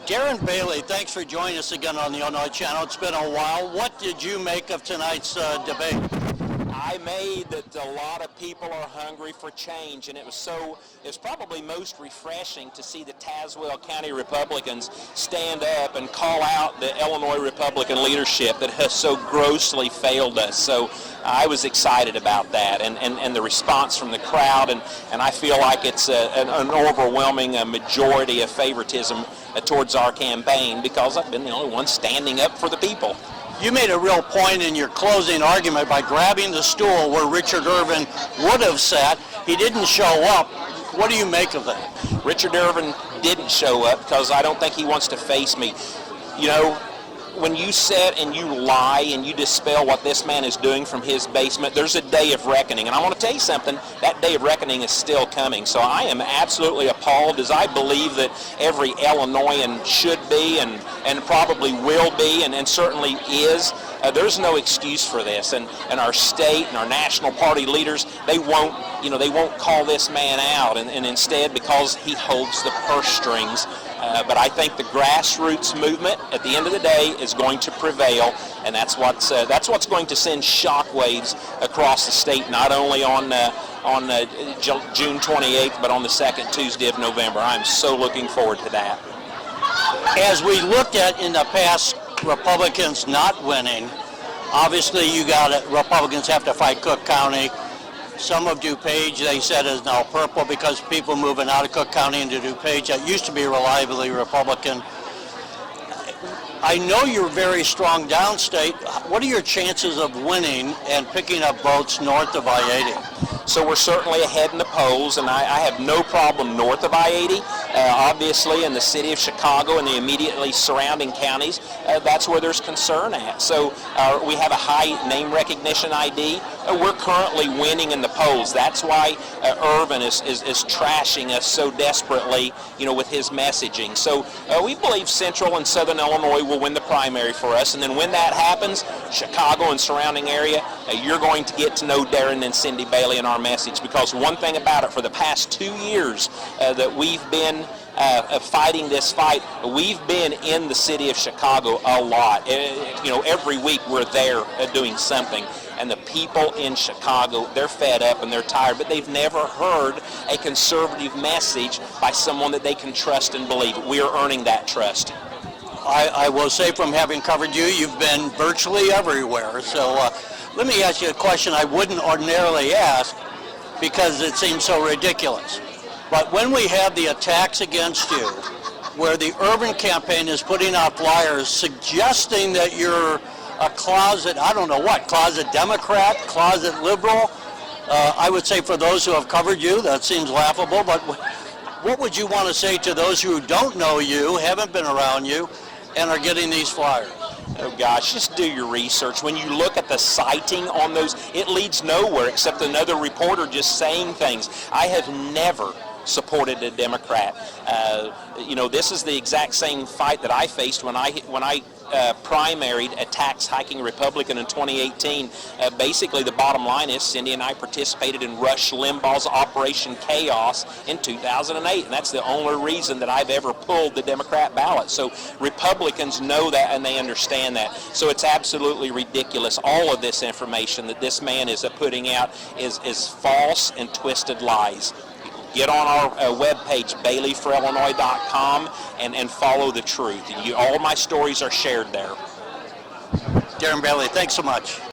Darren Bailey, thanks for joining us again on the Illinois Channel. It's been a while. What did you make of tonight's debate? I made that a lot of people are hungry for change, and it's probably most refreshing to see the Tazewell County Republicans stand up and call out the Illinois Republican leadership that has so grossly failed us. So I was excited about that, and the response from the crowd, and I feel like it's an overwhelming majority of favoritism towards our campaign because I've been the only one standing up for the people. You made a real point in your closing argument by grabbing the stool where Richard Irvin would have sat. He didn't show up. What do you make of that? Richard Irvin didn't show up because I don't think he wants to face me. You know, when you sit and you lie and you dispel what this man is doing from his basement, there's a day of reckoning. And I want to tell you something, that day of reckoning is still coming. So I am absolutely appalled, as I believe that every Illinoisan should be and probably will be and certainly is. There's no excuse for this. And our state and our national party leaders, they won't call this man out. And instead, because he holds the purse strings, but I think the grassroots movement, at the end of the day, is going to prevail, and that's what's going to send shockwaves across the state, not only on June 28th, but on the second Tuesday of November. I'm so looking forward to that. As we looked at in the past, Republicans not winning, obviously you got it. Republicans have to fight Cook County. Some of DuPage, they said, is now purple because people moving out of Cook County into DuPage that used to be reliably Republican. I know you're very strong downstate. What are your chances of winning and picking up votes north of I-80? So we're certainly ahead in the polls, and I have no problem north of I-80. Obviously, in the city of Chicago and the immediately surrounding counties, that's where there's concern at. So we have a high name recognition ID. We're currently winning in the polls. That's why Irvin is trashing us so desperately, with his messaging. So we believe Central and Southern Illinois will win the primary for us, and then when that happens, Chicago and surrounding area, you're going to get to know Darren and Cindy Bailey and our message, because one thing about it, for the past 2 years that we've been fighting this fight, we've been in the city of Chicago a lot. Every week we're there doing something. And the people in Chicago, they're fed up and they're tired, but they've never heard a conservative message by someone that they can trust and believe. We are earning that trust. I will say, from having covered you, you've been virtually everywhere. So let me ask you a question I wouldn't ordinarily ask because it seems so ridiculous. But when we have the attacks against you, where the Irvin campaign is putting out flyers suggesting that you're a closet Democrat, closet liberal, I would say for those who have covered you, that seems laughable, but what would you want to say to those who don't know you, haven't been around you, and are getting these flyers? Oh gosh, just do your research. When you look at the citing on those, it leads nowhere except another reporter just saying things. I have never supported a Democrat. This is the exact same fight that I faced when I primaried a tax-hiking Republican in 2018. Basically, the bottom line is Cindy and I participated in Rush Limbaugh's Operation Chaos in 2008, and that's the only reason that I've ever pulled the Democrat ballot. So Republicans know that and they understand that. So it's absolutely ridiculous. All of this information that this man is putting out is false and twisted lies. Get on our webpage, BaileyForIllinois.com, and follow the truth. All my stories are shared there. Darren Bailey, thanks so much.